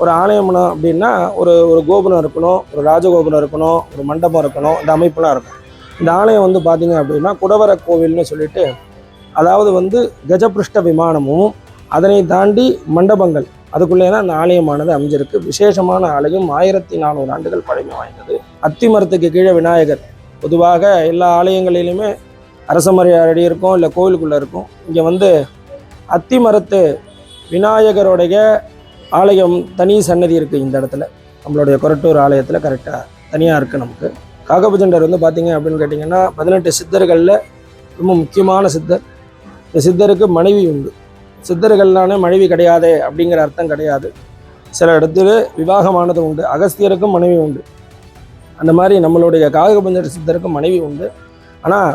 ஒரு ஆலயம்னா அப்படின்னா ஒரு ஒரு கோபுரம் இருக்கணும், ஒரு ராஜகோபுரம் இருக்கணும், ஒரு மண்டபம் இருக்கணும், இந்த அமைப்புலாம் இருக்கும். இந்த ஆலயம் வந்து பார்த்திங்க அப்படின்னா குடவர கோவில்னு சொல்லிட்டு, அதாவது வந்து கஜபிருஷ்ட விமானமும் அதனை தாண்டி மண்டபங்கள் அதுக்குள்ளே தான் அந்த ஆலயமானது அமைஞ்சிருக்கு. விசேஷமான ஆலயம், 1400 ஆண்டுகள் பழமை வாய்ந்தது. அத்தி மரத்துக்கு கீழே விநாயகர். பொதுவாக எல்லா ஆலயங்களிலுமே அரசமரியாதை இருக்கும், இல்லை கோவிலுக்குள்ளே இருக்கும். இங்கே வந்து அத்தி மரத்து விநாயகருடைய ஆலயம் தனி சன்னதி இருக்குது. இந்த இடத்துல நம்மளுடைய கொரட்டூர் ஆலயத்தில் கரெக்டாக தனியாக இருக்குது. நமக்கு காகபுஜண்டர் வந்து பார்த்திங்க அப்படின்னு கேட்டிங்கன்னா 18 சித்தர்களில் ரொம்ப முக்கியமான சித்தர். இந்த சித்தருக்கு மனைவி உண்டு. சித்தர்கள்லான மனைவி கிடையாது அப்படிங்கிற அர்த்தம் கிடையாது. சில இடத்துல விவாகமானது உண்டு. அகஸ்தியருக்கும் மனைவி உண்டு. அந்த மாதிரி நம்மளுடைய காகபுஜண்டர் சித்தருக்கும் மனைவி உண்டு. ஆனால்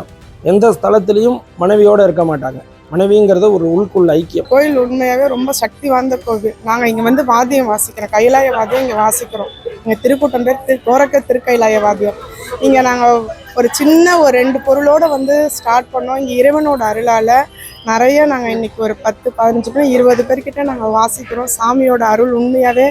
எந்த ஸ்தலத்திலையும் மனைவியோடு இருக்க மாட்டாங்க. மனைவிங்கிறது ஒரு உள்குள்ள ஐக்கியம். கோயில் உண்மையாகவே ரொம்ப சக்தி வாய்ந்த கோவில். நாங்கள் இங்கே வந்து வாத்தியம் வாசிக்கிறோம், கைலாய வாத்தியம் இங்கே வாசிக்கிறோம். இங்கே திருக்கூட்டம் பேர் கோரக்க திருக்கைலாய வாத்தியம். இங்கே நாங்கள் ஒரு சின்ன ஒரு 2 பொருளோடு வந்து ஸ்டார்ட் பண்ணோம். இங்கே இறைவனோட அருளால் நிறைய நாங்கள் இன்றைக்கி ஒரு 10, 15 பேர் 20 பேர்கிட்ட நாங்கள் வாசிக்கிறோம். சாமியோட அருள் உண்மையாகவே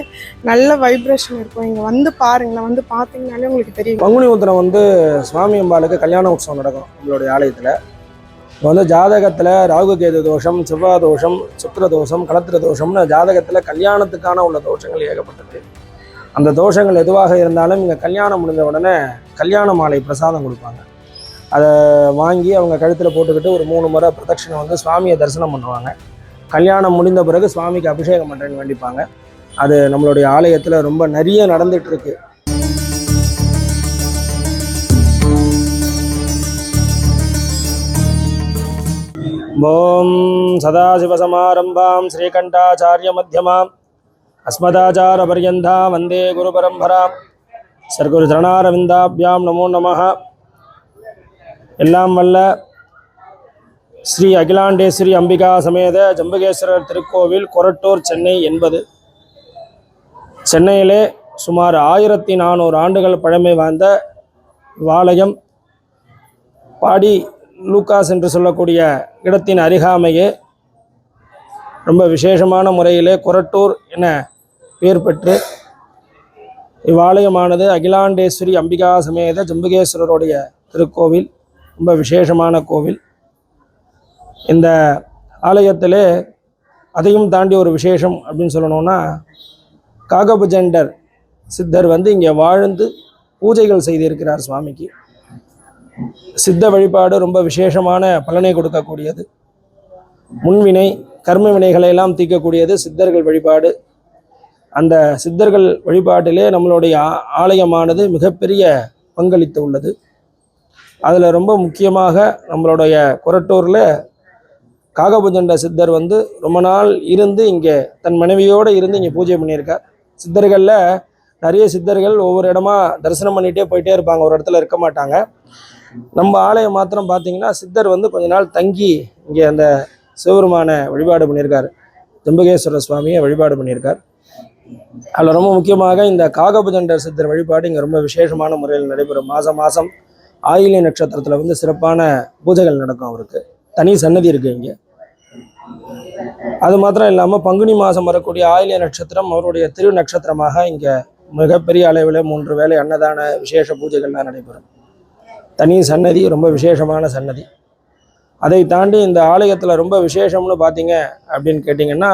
நல்ல வைப்ரேஷன் இருக்கும். இங்கே வந்து பாருங்களேன், வந்து பார்த்தீங்கன்னாலே உங்களுக்கு தெரியும். பங்குனி உத்திரம் வந்து சுவாமி அம்பாளுக்கு கல்யாண உற்சவம் நடக்கும் நம்மளுடைய ஆலயத்தில். இப்போ வந்து ஜாதகத்தில் ராகுகேது தோஷம், செவ்வாய் தோஷம், சுக்கிர தோஷம், களத்திர தோஷம்னு ஜாதகத்தில் கல்யாணத்துக்கான உள்ள தோஷங்கள் ஏகப்பட்டது. அந்த தோஷங்கள் எதுவாக இருந்தாலும் இங்கே கல்யாணம் முடிஞ்ச உடனே கல்யாண மாலை பிரசாதம் கொடுப்பாங்க. அதை வாங்கி அவங்க கழுத்தில் போட்டுக்கிட்டு ஒரு 3 முறை பிரதட்சணை வந்து சுவாமியை தரிசனம் பண்ணுவாங்க. கல்யாணம் முடிந்த பிறகு சுவாமிக்கு அபிஷேகம் பண்ணுறேன்னு வேண்டிப்பாங்க. அது நம்மளுடைய ஆலயத்தில் ரொம்ப நிறைய நடந்துகிட்ருக்கு. ஓம் சதாசிவசமாரம்பாம் ஸ்ரீகண்டாச்சாரிய மத்தியமாம் அஸ்மதாச்சார பர்யந்தா வந்தே குரு பரம்பராம் சர்க்குரு சரணாரவிந்தாபியாம் நமோ நமஹ. எல்லாம் வல்ல ஸ்ரீ அகிலாண்டேஸ்வரி அம்பிகா சமேத ஜம்புகேஸ்வரர் திருக்கோவில் கொரட்டூர் சென்னை என்பது சென்னையிலே சுமார் 1400 ஆண்டுகள் பழமை வாய்ந்த ஆலயம். பாடி லூக்காஸ் என்று சொல்லக்கூடிய இடத்தின் அருகாமையே ரொம்ப விசேஷமான முறையிலே கொரட்டூர் என பெயர் பெற்று இவ்வாலயமானது அகிலாண்டேஸ்வரி அம்பிகா சமேத ஜம்புகேஸ்வரருடைய திருக்கோவில். ரொம்ப விசேஷமான கோவில். இந்த ஆலயத்திலே அதையும் தாண்டி ஒரு விசேஷம் அப்படின்னு சொல்லணும்னா, காகபுஜண்டர் சித்தர் வந்து இங்கே வாழ்ந்து பூஜைகள் செய்திருக்கிறார் சுவாமிக்கு. சித்த வழிபாடு ரொம்ப விசேஷமான பலனை கொடுக்கக்கூடியது. முன்வினை கர்ம வினைகளை எல்லாம் தீர்க்கக்கூடியது சித்தர்கள் வழிபாடு. அந்த சித்தர்கள் வழிபாட்டிலே நம்மளுடைய ஆலயமானது மிகப்பெரிய பங்களித்து உள்ளது. அதில் ரொம்ப முக்கியமாக நம்மளுடைய கொரட்டூரில் காகபுஜண்ட சித்தர் வந்து ரொம்ப நாள் இருந்து இங்கே தன் மனைவியோடு இருந்து இங்கே பூஜை பண்ணியிருக்கார். சித்தர்களில் நிறைய சித்தர்கள் ஒவ்வொரு இடமா தரிசனம் பண்ணிகிட்டே போயிட்டே இருப்பாங்க, ஒரு இடத்துல இருக்க மாட்டாங்க. நம்ம ஆலயம் மாத்திரம் பார்த்தீங்கன்னா சித்தர் வந்து கொஞ்ச நாள் தங்கி இங்கே அந்த சிவபெருமான வழிபாடு பண்ணியிருக்கார், ஜம்புகேஸ்வரர் சுவாமியை வழிபாடு பண்ணியிருக்கார். அதில் ரொம்ப முக்கியமாக இந்த காகபுஜண்டர் சித்தர் வழிபாடு இங்கே ரொம்ப விசேஷமான முறையில் நடைபெறும். மாதம் ஆயில்ய நட்சத்திரத்தில் வந்து சிறப்பான பூஜைகள் நடக்கும். அவருக்கு தனி சன்னதி இருக்குது இங்கே. அது மாத்திரம் இல்லாமல் பங்குனி மாதம் வரக்கூடிய ஆயில்ய நட்சத்திரம் அவருடைய திரு நட்சத்திரமாக இங்கே மிகப்பெரிய அளவில் 3 வேளை அன்னதான விசேஷ பூஜைகள்லாம் நடைபெறும். தனி சன்னதி, ரொம்ப விசேஷமான சன்னதி. அதை தாண்டி இந்த ஆலயத்தில் ரொம்ப விசேஷம்னு பார்த்தீங்க அப்படின்னு கேட்டிங்கன்னா,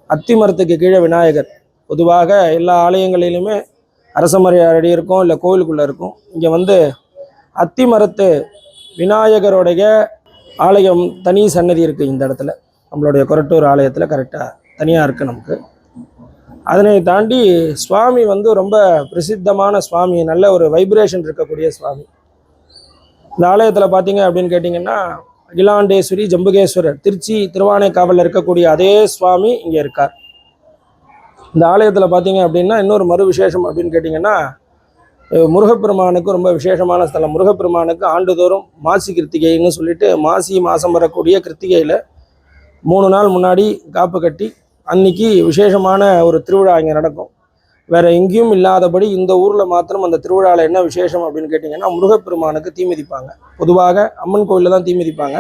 அத்தி மரத்துக்கு கீழே விநாயகர். பொதுவாக எல்லா ஆலயங்களிலுமே அரசமரியாதை இருக்கும், இல்லை கோவிலுக்குள்ளே இருக்கும். இங்கே வந்து அத்தி மரத்து விநாயகருடைய ஆலயம் தனி சன்னதி இருக்குது. இந்த இடத்துல நம்மளுடைய கொரட்டூர் ஆலயத்தில் கரெக்டாக தனியாக இருக்குது நமக்கு. அதனை தாண்டி சுவாமி வந்து ரொம்ப பிரசித்தமான சுவாமி, நல்ல ஒரு வைப்ரேஷன் இருக்கக்கூடிய சுவாமி. இந்த ஆலயத்தில் பார்த்தீங்க அப்படின்னு கேட்டிங்கன்னா, அகிலாண்டேஸ்வரி ஜம்புகேஸ்வரர் திருச்சி திருவானைக்காவலில் இருக்கக்கூடிய அதே சுவாமி இங்கே இருக்கார். இந்த ஆலயத்தில் பார்த்தீங்க அப்படின்னா இன்னொரு மறு விசேஷம் அப்படின்னு கேட்டிங்கன்னா, முருகப்பெருமானுக்கு ரொம்ப விசேஷமான ஸ்தலம். முருகப்பெருமானுக்கு ஆண்டுதோறும் மாசி கிருத்திகைன்னு சொல்லிட்டு மாசி மாதம் வரக்கூடிய கிருத்திகையில் 3 நாள் முன்னாடி காப்பு கட்டி அன்னைக்கு விசேஷமான ஒரு திருவிழா இங்கே நடக்கும். வேறு எங்கேயும் இல்லாதபடி இந்த ஊரில் மாத்திரம் அந்த திருவிழாவில் என்ன விசேஷம் அப்படின்னு கேட்டிங்கன்னா, முருகப்பெருமானுக்கு தீ மிதிப்பாங்க. பொதுவாக அம்மன் கோயிலில் தான் தீ மிதிப்பாங்க.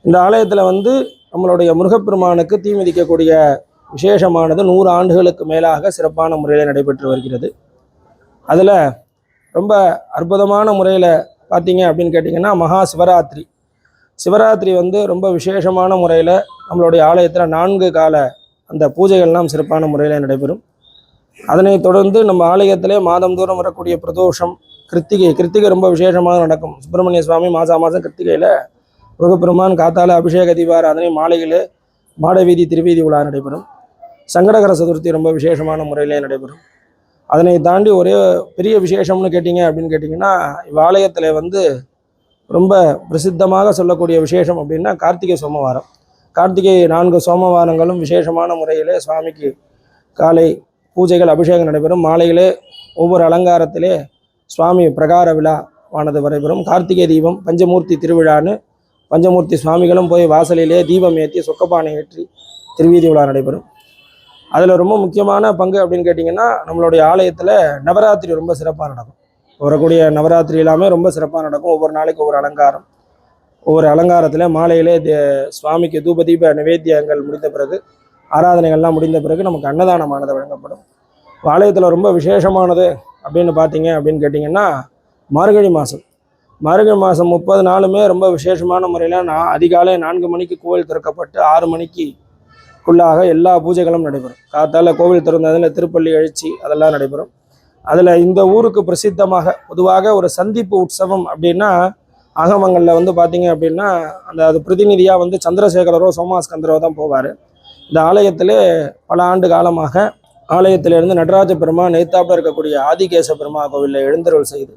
இந்த ஆலயத்தில் வந்து நம்மளுடைய முருகப்பெருமானுக்கு தீ மிதிக்கக்கூடிய விசேஷமானது 100 ஆண்டுகளுக்கு மேலாக சிறப்பான முறையில் நடைபெற்று வருகிறது. அதில் ரொம்ப அற்புதமான முறையில் பார்த்தீங்க அப்படின்னு கேட்டிங்கன்னா மகா சிவராத்திரி. சிவராத்திரி வந்து ரொம்ப விசேஷமான முறையில் நம்மளுடைய ஆலயத்தில் 4 கால அந்த பூஜைகள்லாம் சிறப்பான முறையில் நடைபெறும். அதனைத் தொடர்ந்து நம்ம ஆலயத்திலே மாதந்தோறும் வரக்கூடிய பிரதோஷம், கிருத்திகை ரொம்ப விசேஷமாக நடக்கும். சுப்பிரமணிய சுவாமி மாதம் கிருத்திகையில் முருகப்பெருமான் காத்தால அபிஷேக தீபாராதனை, மாலையிலே மாடவீதி திருவீதி உலா நடைபெறும். சங்கடகர சதுர்த்தி ரொம்ப விசேஷமான முறையிலே நடைபெறும். அதனை தாண்டி ஒரே பெரிய விசேஷம்னு கேட்டிங்க அப்படின்னு கேட்டிங்கன்னா, இவ்வாலயத்தில் வந்து ரொம்ப பிரசித்தமாக சொல்லக்கூடிய விசேஷம் அப்படின்னா கார்த்திகை சோமவாரம். கார்த்திகை 4 சோமவாரங்களும் விசேஷமான முறையிலே சுவாமிக்கு காலை பூஜைகள் அபிஷேகம் நடைபெறும். மாலையிலே ஒவ்வொரு அலங்காரத்திலே சுவாமி பிரகார விழாவானது நடைபெறும். கார்த்திகை தீபம் பஞ்சமூர்த்தி திருவிழான்னு பஞ்சமூர்த்தி சுவாமிகளும் போய் வாசலிலே தீபம் ஏற்றி சொக்கப்பானை ஏற்றி திருவீதி விழா நடைபெறும். அதில் ரொம்ப முக்கியமான பங்கு அப்படின்னு கேட்டிங்கன்னா, நம்மளுடைய ஆலயத்தில் நவராத்திரி ரொம்ப சிறப்பாக நடக்கும். வரக்கூடிய நவராத்திரி எல்லாமே ரொம்ப சிறப்பாக நடக்கும். ஒவ்வொரு நாளைக்கு ஒவ்வொரு அலங்காரம், ஒவ்வொரு அலங்காரத்தில் மாலையிலே சுவாமிக்கு தூப தீப நிவேத்தியங்கள் முடிந்த பிறகு, ஆராதனைகள்லாம் முடிந்த பிறகு நமக்கு அன்னதானமானது வழங்கப்படும். ஆலயத்தில் ரொம்ப விசேஷமானது அப்படின்னு பார்த்தீங்க அப்படின்னு கேட்டிங்கன்னா, மார்கழி மாதம் 30 நாளுமே ரொம்ப விசேஷமான முறையில் அதிகாலை 4 மணிக்கு கோவில் திறக்கப்பட்டு 6 மணிக்குள்ளாக எல்லா பூஜைகளும் நடைபெறும். காத்தால கோவில் திறந்ததில் திருப்பள்ளி எழுச்சி அதெல்லாம் நடைபெறும். அதில் இந்த ஊருக்கு பிரசித்தமாக பொதுவாக ஒரு சந்திப்பு உற்சவம் அப்படின்னா ஆகமங்களில் வந்து பார்த்தீங்க அப்படின்னா அது பிரதிநிதியாக வந்து சந்திரசேகரரோ சோமாஸ்கந்தரோ தான் போவார். இந்த ஆலயத்திலே பல ஆண்டு காலமாக ஆலயத்திலிருந்து நடராஜ பெருமான் நேத்தாப்பில் இருக்கக்கூடிய ஆதிகேச பெருமா கோவிலில் எழுந்தருள் செய்து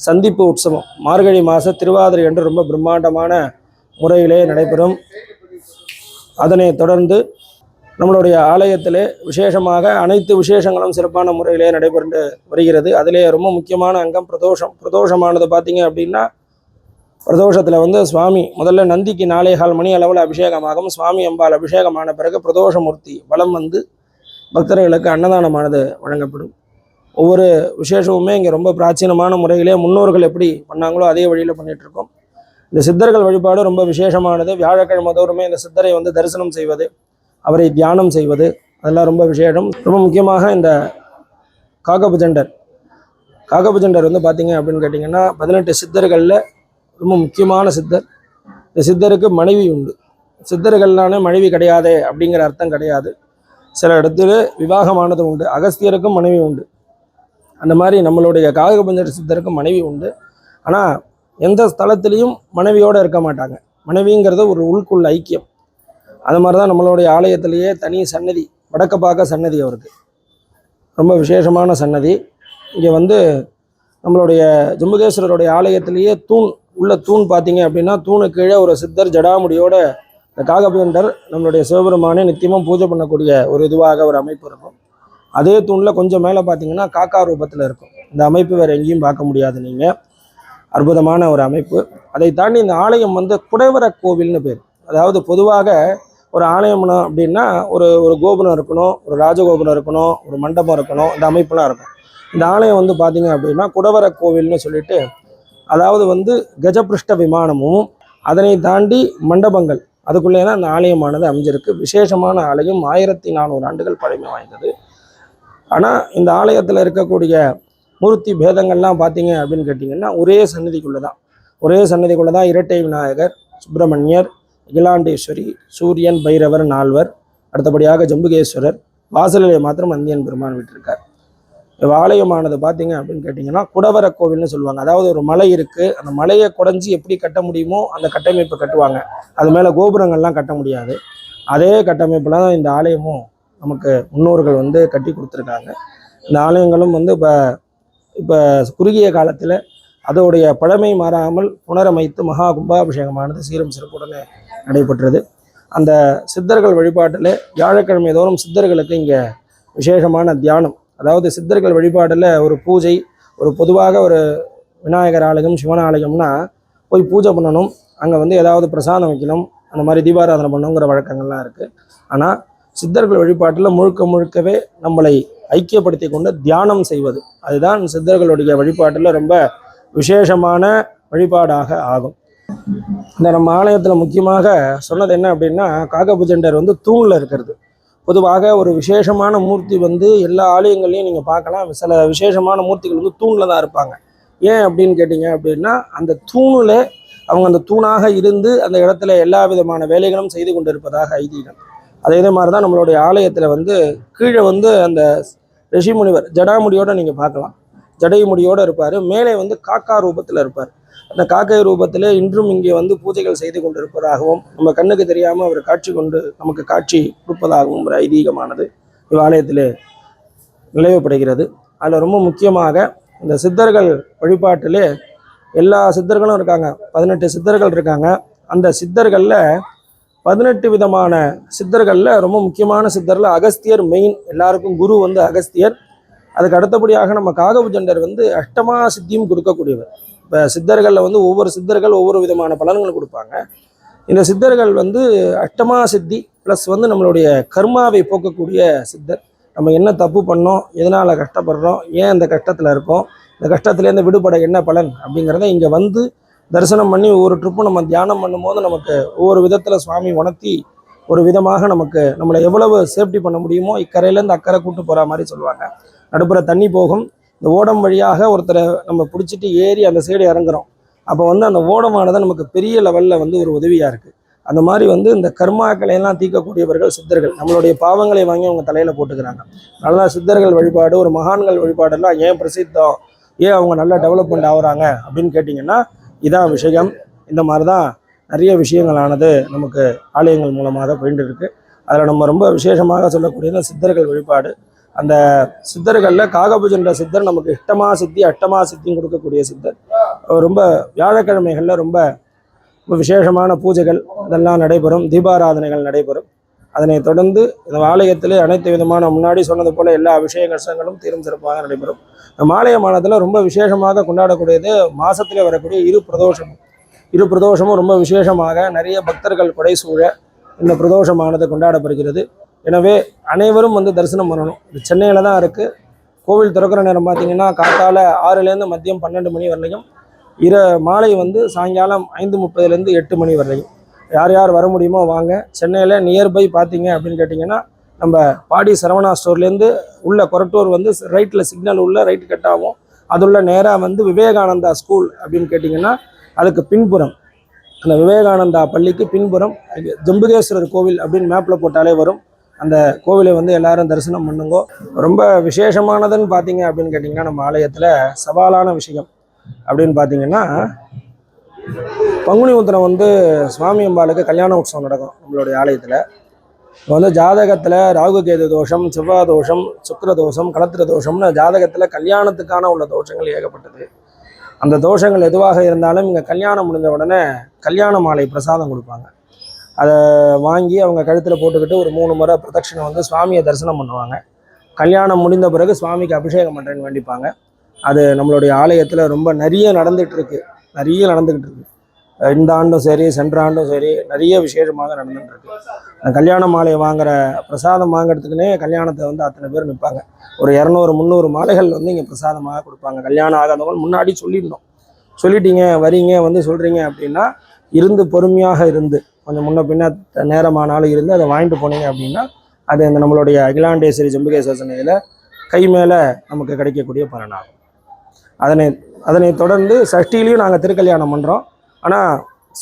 சந்திப்பு உற்சவம் மார்கழி மாத திருவாதிரை என்று ரொம்ப பிரம்மாண்டமான முறையிலே நடைபெறும். அதனை தொடர்ந்து நம்மளுடைய ஆலயத்திலே விசேஷமாக அனைத்து விசேஷங்களும் சிறப்பான முறையிலே நடைபெற்று வருகிறது. அதிலே ரொம்ப முக்கியமான அங்கம் பிரதோஷமானது பார்த்தீங்க அப்படின்னா, பிரதோஷத்தில் வந்து சுவாமி முதல்ல நந்திக்கு 4.25 மணி அளவில் அபிஷேகமாகும். சுவாமி அம்பாள் அபிஷேகமான பிறகு பிரதோஷமூர்த்தி வலம் வந்து பக்தர்களுக்கு அன்னதானமானது வழங்கப்படும். ஒவ்வொரு விசேஷமுமே இங்கே ரொம்ப பிராச்சீனமான முறையிலே முன்னோர்கள் எப்படி பண்ணாங்களோ அதே வழியில் பண்ணிகிட்ருக்கோம். இந்த சித்தர்கள் வழிபாடு ரொம்ப விசேஷமானது. வியாழக்கிழமை தோறுமே இந்த சித்தரை வந்து தரிசனம் செய்வது, அவரை தியானம் செய்வது அதெல்லாம் ரொம்ப விசேஷம். ரொம்ப முக்கியமாக இந்த காகபுஜண்டர் வந்து பார்த்தீங்க அப்படின்னு கேட்டிங்கன்னா 18 சித்தர்களில் ரொம்ப முக்கியமான சித்தர். இந்த சித்தருக்கு மனைவி உண்டு. சித்தர்கள்லான மனைவி கிடையாதே அப்படிங்கிற அர்த்தம் கிடையாது. சில இடத்துல விவாகமானது உண்டு. அகஸ்தியருக்கும் மனைவி உண்டு. அந்த மாதிரி நம்மளுடைய காகபுஜண்டர் சித்தருக்கும் மனைவி உண்டு. ஆனால் எந்த ஸ்தலத்திலையும் மனைவியோடு இருக்க மாட்டாங்க. மனைவிங்கிறது ஒரு உள்குள் ஐக்கியம். அது மாதிரி தான் நம்மளுடைய ஆலயத்திலேயே தனி சன்னதி, வடக்க பார்க்க சன்னதி அவருக்கு ரொம்ப விசேஷமான சன்னதி. இங்கே வந்து நம்மளுடைய ஜம்புகேஸ்வரருடைய ஆலயத்திலேயே தூண் பார்த்தீங்க அப்படின்னா, தூணுக்கு கீழே ஒரு சித்தர் ஜடாமுடியோட இந்த காகபுஜண்டர் நம்மளுடைய சிவபெருமானே நித்தியமும் பூஜை பண்ணக்கூடிய ஒரு இதுவாக ஒரு அமைப்பு இருக்கும். அதே தூணில் கொஞ்சம் மேலே பார்த்தீங்கன்னா காக்கா ரூபத்தில் இருக்கும். இந்த அமைப்பு வேறு எங்கேயும் பார்க்க முடியாது. நீங்கள் அற்புதமான ஒரு அமைப்பு. அதை தாண்டி இந்த ஆலயம் வந்து குடைவர கோவில்னு பேர். அதாவது பொதுவாக ஒரு ஆலயம் அப்படின்னா ஒரு கோபுரம் இருக்கணும், ஒரு ராஜகோபுரம் இருக்கணும், ஒரு மண்டபம் இருக்கணும், இந்த அமைப்புலாம் இருக்கும். இந்த ஆலயம் வந்து பார்த்தீங்க அப்படின்னா குடவர கோவில்னு சொல்லிட்டு, அதாவது வந்து கஜபிருஷ்ட விமானமும் அதனை தாண்டி மண்டபங்கள் அதுக்குள்ளே தான் இந்த ஆலயமானது அமைஞ்சிருக்கு. விசேஷமான ஆலயம், 1400 ஆண்டுகள் பழமை வாய்ந்தது. ஆனால் இந்த ஆலயத்தில் இருக்கக்கூடிய மூர்த்தி பேதங்கள்லாம் பார்த்தீங்க அப்படின்னு கேட்டிங்கன்னா ஒரே சன்னதிக்குள்ளே தான் இரட்டை விநாயகர், சுப்பிரமணியர், அகிலாண்டேஸ்வரி, சூரியன், பைரவர் 4வர், அடுத்தபடியாக ஜம்புகேஸ்வரர், வாசலிலே மாத்திரம் அந்தியன் பெருமான் விட்டிருக்கார். ஆலயமானது பார்த்தீங்க அப்படின்னு கேட்டிங்கன்னா குடவர கோவில்னு சொல்லுவாங்க. அதாவது ஒரு மலை இருக்குது, அந்த மலையை குடைஞ்சி எப்படி கட்ட முடியுமோ அந்த கட்டமைப்பை கட்டுவாங்க. அது மேலே கோபுரங்கள்லாம் கட்ட முடியாது. அதே கட்டமைப்பில் தான் இந்த ஆலயமும் நமக்கு முன்னோர்கள் வந்து கட்டி கொடுத்துருக்காங்க. இந்த ஆலயங்களும் வந்து இப்போ குறுகிய காலத்தில் அதோடைய பழமை மாறாமல் புனரமைத்து மகா கும்பாபிஷேகமானது சீரும் சிறப்புடனே நடைபெற்றது. அந்த சித்தர்கள் வழிபாட்டில் வியாழக்கிழமை தோறும் சித்தர்களுக்கு இங்கே விசேஷமான தியானம். அதாவது சித்தர்கள் வழிபாடில் ஒரு பூஜை, ஒரு பொதுவாக ஒரு விநாயகர் ஆலயம், சிவன் ஆலயம்னா போய் பூஜை பண்ணணும், அங்கே வந்து ஏதாவது பிரசாதம் வைக்கணும், அந்த மாதிரி தீபாராதனை பண்ணணுங்கிற வழக்கங்கள்லாம் இருக்குது. ஆனால் சித்தர்கள் வழிபாட்டில் முழுக்கவே நம்மளை ஐக்கியப்படுத்தி கொண்டு தியானம் செய்வது, அதுதான் சித்தர்களுடைய வழிபாட்டில் ரொம்ப விசேஷமான வழிபாடாக ஆகும். இந்த நம்ம ஆலயத்தில் முக்கியமாக சொன்னது என்ன அப்படின்னா, காகபுஜண்டர் வந்து தூணில் இருக்கிறது. பொதுவாக ஒரு விசேஷமான மூர்த்தி வந்து எல்லா ஆலயங்கள்லையும் நீங்கள் பார்க்கலாம். சில விசேஷமான மூர்த்திகள் வந்து தூணில் தான் இருப்பாங்க. ஏன் அப்படின்னு கேட்டிங்க அப்படின்னா, அந்த தூணில் அவங்க அந்த தூணாக இருந்து அந்த இடத்துல எல்லா விதமான வேலைகளும் செய்து கொண்டு இருப்பதாக ஐதீகம். அதே மாதிரி தான் நம்மளுடைய ஆலயத்தில் வந்து கீழே வந்து அந்த ரிஷி முனிவர் ஜடாமுடியோடு நீங்கள் பார்க்கலாம். ஜடை முடியோடு இருப்பார். மேலே வந்து காக்கா ரூபத்தில் இருப்பார். அந்த காக்கை ரூபத்தில் இன்றும் இங்கே வந்து பூஜைகள் செய்து கொண்டிருப்பதாகவும் நம்ம கண்ணுக்கு தெரியாமல் அவர் காட்சி கொண்டு நமக்கு காட்சி கொடுப்பதாகவும் ஒரு ஐதீகமானது இவ்வாலயத்தில் நிலவப்படுகிறது. அதில் ரொம்ப முக்கியமாக இந்த சித்தர்கள் வழிபாட்டிலே எல்லா சித்தர்களும் இருக்காங்க. 18 சித்தர்கள் இருக்காங்க. அந்த சித்தர்களில் 18 விதமான சித்தர்களில் ரொம்ப முக்கியமான சித்தரில் அகஸ்தியர் மெயின். எல்லாருக்கும் குரு வந்து அகஸ்தியர். அதுக்கு அடுத்தபடியாக நம்ம காகபுஜண்டர் வந்து அஷ்டமா சித்தியும் கொடுக்கக்கூடியவர். இப்போ சித்தர்களில் வந்து ஒவ்வொரு சித்தர்கள் ஒவ்வொரு விதமான பலன்கள் கொடுப்பாங்க. இந்த சித்தர்கள் வந்து அஷ்டமா சித்தி ப்ளஸ் வந்து நம்மளுடைய கர்மாவை போக்கக்கூடிய சித்தர். நம்ம என்ன தப்பு பண்ணோம், எதனால் கஷ்டப்படுறோம், ஏன் இந்த கஷ்டத்தில் இருக்கோம், இந்த கஷ்டத்துலேருந்து விடுபட என்ன பலன் அப்படிங்கிறத இங்கே வந்து தரிசனம் பண்ணி ஒவ்வொரு ட்ரிப்பும் நம்ம தியானம் பண்ணும்போது நமக்கு ஒவ்வொரு விதத்தில் சுவாமி உணர்த்தி ஒரு விதமாக நமக்கு நம்மளை எவ்வளவு சேஃப்டி பண்ண முடியுமோ இக்கரையிலேருந்து அக்கறை கூட்டு போகிற மாதிரி சொல்லுவாங்க. நடுப்புற தண்ணி போகும். இந்த ஓடம் வழியாக ஒருத்தரை நம்ம பிடிச்சிட்டு ஏறி அந்த சைடு இறங்குறோம். அப்போ வந்து அந்த ஓடமானது நமக்கு பெரிய லெவலில் வந்து ஒரு உதவியாக இருக்குது. அந்த மாதிரி வந்து இந்த கர்மாக்களையெல்லாம் தீர்க்கக்கூடியவர்கள் சித்தர்கள். நம்மளுடைய பாவங்களை வாங்கி அவங்க தலையில் போட்டுக்கிறாங்க. அதனால் சித்தர்கள் வழிபாடு, ஒரு மகான்கள் வழிபாடெல்லாம் ஏன் பிரசித்தம், ஏன் அவங்க நல்லா டெவலப்மெண்ட் ஆகுறாங்க அப்படின்னு கேட்டிங்கன்னா இதான் விஷயம். இந்த மாதிரி தான் நிறைய விஷயங்களானது நமக்கு ஆலயங்கள் மூலமாக போயிட்டு இருக்குது. அதில் நம்ம ரொம்ப விசேஷமாக சொல்லக்கூடிய சித்தர்கள் வழிபாடு. அந்த சித்தர்களில் காகபுஜன்ற சித்தர் நமக்கு இஷ்டமா சித்தி அஷ்டமா சித்தியும் கொடுக்கக்கூடிய சித்தர். ரொம்ப வியாழக்கிழமைகளில் ரொம்ப விசேஷமான பூஜைகள் இதெல்லாம் நடைபெறும். தீபாராதனைகள் நடைபெறும். அதனை தொடர்ந்து இந்த ஆலயத்திலே அனைத்து விதமான முன்னாடி சொன்னது போல எல்லா அபிஷேகங்களும் தீரும் சிறப்பாக நடைபெறும். இந்த ஆலய மாதத்தில் ரொம்ப விசேஷமாக கொண்டாடக்கூடியது மாசத்திலே வரக்கூடிய இரு பிரதோஷமும் ரொம்ப விசேஷமாக நிறைய பக்தர்கள் கொடைசூழ இந்த பிரதோஷமானது கொண்டாடப்படுகிறது. எனவே அனைவரும் வந்து தரிசனம் பண்ணணும். இது சென்னையில் தான் இருக்குது. கோவில் திறக்கிற நேரம் பார்த்தீங்கன்னா காத்தால 6லேருந்து மதியம் 12 மணி வரலையும், மாலை வந்து சாயங்காலம் 5:30லேருந்து 8 மணி வரலையும். யார் யார் வர முடியுமோ வாங்க. சென்னையில் நியர்பை பார்த்தீங்க அப்படின்னு கேட்டிங்கன்னா நம்ம பாடி சரவணா ஸ்டோர்லேருந்து உள்ள கொரட்டூர் வந்து ரைட்டில் சிக்னல் உள்ள ரைட்டு கட்டாகும். அதுள்ள நேராக வந்து விவேகானந்தா ஸ்கூல் அப்படின்னு கேட்டிங்கன்னா அதுக்கு பின்புறம், அந்த விவேகானந்தா பள்ளிக்கு பின்புறம் ஜம்புகேஸ்வரர் கோவில் அப்படின்னு மேப்பில் போட்டாலே வரும். அந்த கோவிலை வந்து எல்லாரும் தரிசனம் பண்ணுங்க. ரொம்ப விசேஷமானதுன்னு பார்த்தீங்க அப்படின்னு கேட்டிங்கன்னா நம்ம ஆலயத்தில் சவாலான விஷயம் அப்படின்னு பார்த்தீங்கன்னா பங்குனி உத்திரம் வந்து சுவாமி அம்பாளுக்கு கல்யாண உற்சவம் நடக்கும் நம்மளுடைய ஆலயத்தில். இப்போ வந்து ஜாதகத்தில் ராகுகேது தோஷம், செவ்வாய் தோஷம், சுக்கிர தோஷம், களத்திர தோஷம்னு ஜாதகத்தில் கல்யாணத்துக்கான உள்ள தோஷங்கள் ஏகப்பட்டது. அந்த தோஷங்கள் எதுவாக இருந்தாலும் இங்கே கல்யாணம் முடிஞ்ச உடனே கல்யாண மாலை பிரசாதம் கொடுப்பாங்க. அதை வாங்கி அவங்க கழுத்தில் போட்டுக்கிட்டு ஒரு 3 முறை பிரதட்சணை வந்து சுவாமியை தரிசனம் பண்ணுவாங்க. கல்யாணம் முடிந்த பிறகு சுவாமிக்கு அபிஷேகம் பண்ணுறேன்னு வேண்டிப்பாங்க. அது நம்மளுடைய ஆலயத்தில் ரொம்ப நிறைய நடந்துகிட்டு இருக்கு. இந்த ஆண்டும் சரி, சென்ற ஆண்டும் சரி, நிறைய விசேஷமாக நடந்துகிட்டு இருக்கு. கல்யாண மாலையை வாங்குற பிரசாதம் வாங்குறதுக்குன்னே கல்யாணத்தை வந்து அத்தனை பேர் நிற்பாங்க. ஒரு 200-300 மாலைகள் வந்து இங்கே பிரசாதமாக கொடுப்பாங்க. கல்யாணம் ஆகாதவங்க முன்னாடி சொல்லிட்டீங்க வரீங்க வந்து சொல்கிறீங்க அப்படின்னா இருந்து பொறுமையாக இருந்து கொஞ்சம் முன்ன பின்ன நேரமானாலும் இருந்து அதை வாங்கிட்டு போனீங்க அப்படின்னா அது அந்த நம்மளுடைய அகிலாண்டேஸ்வரி ஜம்புகேஸ்வரர் சன்னதியில் கை மேலே நமக்கு கிடைக்கக்கூடிய பலனாகும். அதனை தொடர்ந்து சஷ்டிலையும் நாங்கள் திருக்கல்யாணம் பண்ணுறோம். ஆனால்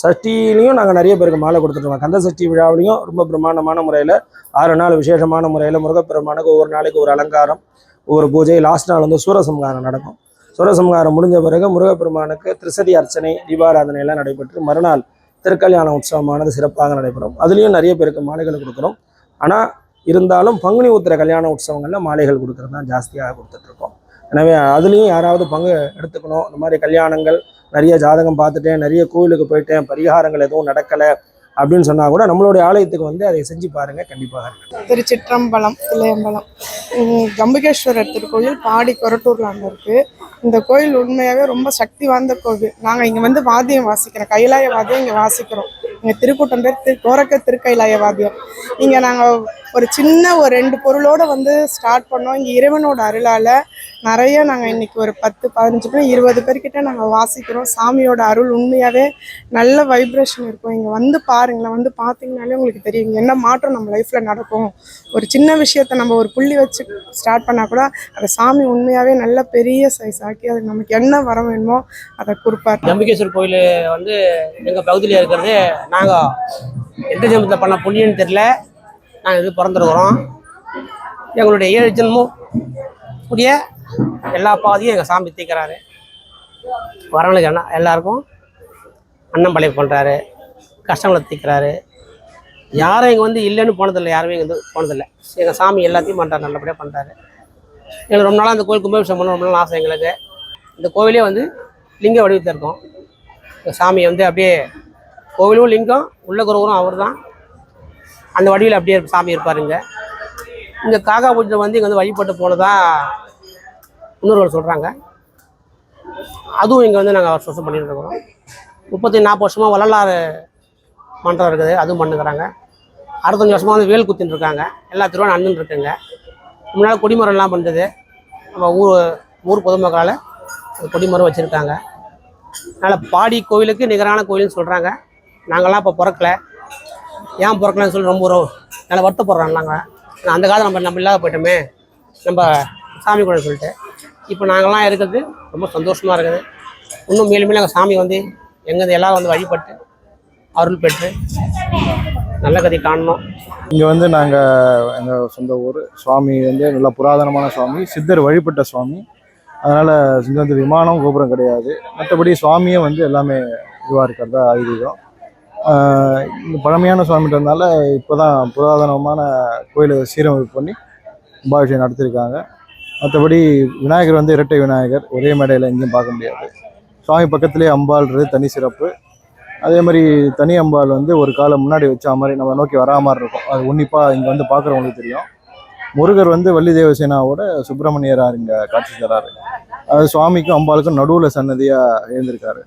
சஷ்டிலையும் நாங்கள் நிறைய பேருக்கு மாலை கொடுத்துருவோம். கந்த சஷ்டி விழாவிலையும் ரொம்ப பிரம்மாண்டமான முறையில் 6 நாள் விசேஷமான முறையில் முருகப்பெருமானுக்கு ஒவ்வொரு நாளைக்கு ஒரு அலங்காரம், ஒவ்வொரு பூஜை. லாஸ்ட் நாள் வந்து சூரசம்ஹாரம் நடக்கும். சூரசம்ஹாரம் முடிஞ்ச பிறகு முருகப்பெருமானுக்கு திரிசதி அர்ச்சனை, தீபாராதனை எல்லாம் நடைபெற்று மறுநாள் திருக்கல்யாண உற்சவமானது சிறப்பாக நடைபெறும். அதுலேயும் நிறைய பேருக்கு மாலைகள் கொடுக்குறோம். ஆனால் இருந்தாலும் பங்குனி உத்திர கல்யாண உற்சவங்களில் மாலைகள் கொடுக்குறது தான் ஜாஸ்தியாக கொடுத்துட்ருக்கோம். எனவே அதுலேயும் யாராவது பங்கு எடுத்துக்கணும். இந்த மாதிரி கல்யாணங்கள் நிறைய ஜாதகம் பார்த்துட்டேன், நிறைய கோவிலுக்கு போயிட்டேன், பரிகாரங்கள் எதுவும் நடக்கலை அப்படின்னு சொன்னால் கூட நம்மளுடைய ஆலயத்துக்கு வந்து அதை செஞ்சு பாருங்கள். கண்டிப்பாக திருச்சிற்றம்பலம், தில்லையம்பலம், ஜம்புகேஸ்வரர் திருக்கோயில் பாடி கொரட்டூர்ல இருக்குது. இந்த கோயில் உண்மையாகவே ரொம்ப சக்தி வாய்ந்த கோவில். நாங்கள் இங்கே வந்து வாத்தியம் வாசிக்கிறோம், கைலாய வாத்தியம் இங்கே வாசிக்கிறோம். இங்கே திருக்கூட்டம் பேர் கோரக்க திருக்கைலாய வாத்தியம். இங்கே நாங்கள் ஒரு 2 பொருளோடு வந்து ஸ்டார்ட் பண்ணோம். இங்கே இறைவனோட அருளால் நிறைய நாங்கள் இன்னைக்கு ஒரு 10-15 பேர் 20 பேர்கிட்ட நாங்கள் வாசிக்கிறோம். சாமியோட அருள் உண்மையாகவே நல்ல வைப்ரேஷன் இருக்கும். இங்கே வந்து பாருங்களேன், வந்து பார்த்தீங்கனாலே உங்களுக்கு தெரியும் என்ன மாற்றம் நம்ம லைஃப்பில் நடக்கும். ஒரு சின்ன விஷயத்த நம்ம ஒரு புள்ளி வச்சு ஸ்டார்ட் பண்ணால் கூட அதை சாமி உண்மையாகவே நல்ல பெரிய சைஸ் ஆக்கி அதுக்கு நமக்கு என்ன வர வேணுமோ அதை கொடுப்பார். ஜம்புகேஸ்வரர் கோயில் வந்து எங்கள் பகுதியில் இருக்கிறது. நாங்கள் எந்த ஜென்மத்தில் பண்ண புண்ணியன்னு தெரியல, நாங்கள் இது பிறந்துருக்குறோம். எங்களுடைய 7 ஜென்மம் புதிய எல்லா பாதையும் எங்கள் சாமி தீக்கிறாரு. வரவங்களுக்கு எல்லாருக்கும் அன்னம் படைப்பு பண்ணுறாரு, கஷ்டங்களை தீக்கிறாரு. யாரும் இங்கே வந்து இல்லைன்னு போனதில்லை, யாருமே இங்கே வந்து போனதில்லை. எங்கள் சாமி எல்லாத்தையும் பண்ணுறாரு, நல்லபடியாக பண்ணுறாரு. எங்களுக்கு ரொம்ப நாளாக அந்த கோயில் கும்பாபிஷேகம் பண்ண ரொம்ப நாள் ஆசை எங்களுக்கு. இந்த கோவிலே வந்து லிங்க வடிவத்தில் இருக்கும். எங்கள் சாமி வந்து அப்படியே கோவிலும் லிங்கம் உள்ள குருவரும் அவர் தான். அந்த வடிவில் அப்படியே சாமி இருப்பாருங்க. இங்கே காக்கா பூஜை வந்து இங்கே வந்து வழிபட்டு போனதா முன்னோர்கள் சொல்கிறாங்க. அதுவும் இங்கே வந்து நாங்கள் வருஷம் பண்ணிட்டு இருக்கிறோம். 30-40 வருஷமாக வள்ளலாறு மன்றம் இருக்குது, அதுவும் பண்ணுறாங்க. 65 வருஷமாக வந்து வேல் குத்தின்னு இருக்காங்க. எல்லா திருவான அண்ணன் இருக்குங்க. முன்னால் கொடிமரம்லாம் பண்ணுறது நம்ம ஊர் பொதுமக்களால் கொடிமரம் வச்சுருக்காங்க. அதனால் பாடி கோவிலுக்கு நிகரான கோவில்னு சொல்கிறாங்க. நாங்கள்லாம் இப்போ பிறக்கலை, ஏன் பிறக்கலன்னு சொல்லி ரொம்ப நல்லா வருத்தப்படுறோம். நாங்கள் அந்த காலத்தில் நம்ம இல்லாத போயிட்டோமே நம்ம சாமி கூட சொல்லிட்டு இப்போ நாங்கள்லாம் இருக்கிறது ரொம்ப சந்தோஷமாக இருக்குது. இன்னும் மேலும் மேலும் எங்கள் சாமி வந்து எங்கேருந்து எல்லோரும் வந்து வழிபட்டு அருள் பெற்று நல்ல கதை காணணும். இங்கே வந்து நாங்கள் எங்கள் சொந்த ஊர் சுவாமி வந்து நல்ல புராதனமான சுவாமி, சித்தர் வழிபட்ட சுவாமி. அதனால் இங்கே வந்து விமானம் கோபுரம் கிடையாது. மற்றபடி சுவாமியே வந்து எல்லாமே இதுவாக இருக்கிறதா ஐதீகம். இந்த பழமையான சுவாமின்றதுனால இப்போ தான் புராதனமான கோயிலை சீரமைப்பு பண்ணி கும்பாபிஷேகம் நடத்தியிருக்காங்க. மற்றபடி விநாயகர் வந்து இரட்டை விநாயகர், ஒரே மேடையில் எங்கேயும் பார்க்க முடியாது. சுவாமி பக்கத்துலேயே அம்பாள்ன்றது தனி சிறப்பு. அதே மாதிரி தனி அம்பாள் வந்து ஒரு காலம் முன்னாடி வச்ச மாதிரி நம்ம நோக்கி வரா மாதிரி இருக்கும். அது உன்னிப்பாக இங்கே வந்து பார்க்குறவங்களுக்கு தெரியும். முருகர் வந்து வள்ளி தேவசேனாவோட சுப்பிரமணியரார் இங்கே காட்சி தராரு. அது சுவாமிக்கும் அம்பாளுக்கும் நடுவில் சன்னதியாக எழுந்திருக்காரு.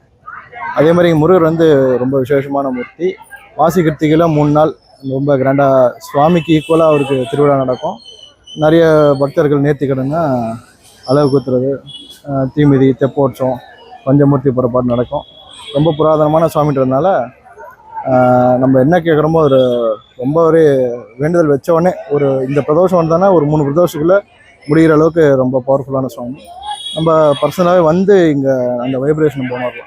அதே மாதிரி முருகர் வந்து ரொம்ப விசேஷமான மூர்த்தி. வாசி கிருத்திகையில் 3 நாள் ரொம்ப கிராண்டாக சுவாமிக்கு ஈக்குவலாக அவருக்கு திருவிழா நடக்கும். நிறைய பக்தர்கள் நேர்த்திக்கடன்னா அளவு குத்துறது, தீமிதி, தெப்போற்சவம், பஞ்சமூர்த்தி புறப்பாடு நடக்கும். ரொம்ப புராதனமான சுவாமின்றதுனால நம்ம என்ன கேட்குறோமோ ஒரு ரொம்ப ஒரு வேண்டுதல் வச்ச உடனே ஒரு இந்த பிரதோஷம் வந்தால் ஒரு 3 பிரதோஷத்துக்குள்ளே முடிகிற அளவுக்கு ரொம்ப பவர்ஃபுல்லான சுவாமி. நம்ம பர்சனலாகவே வந்து இங்கே அந்த வைப்ரேஷன் போனோம்.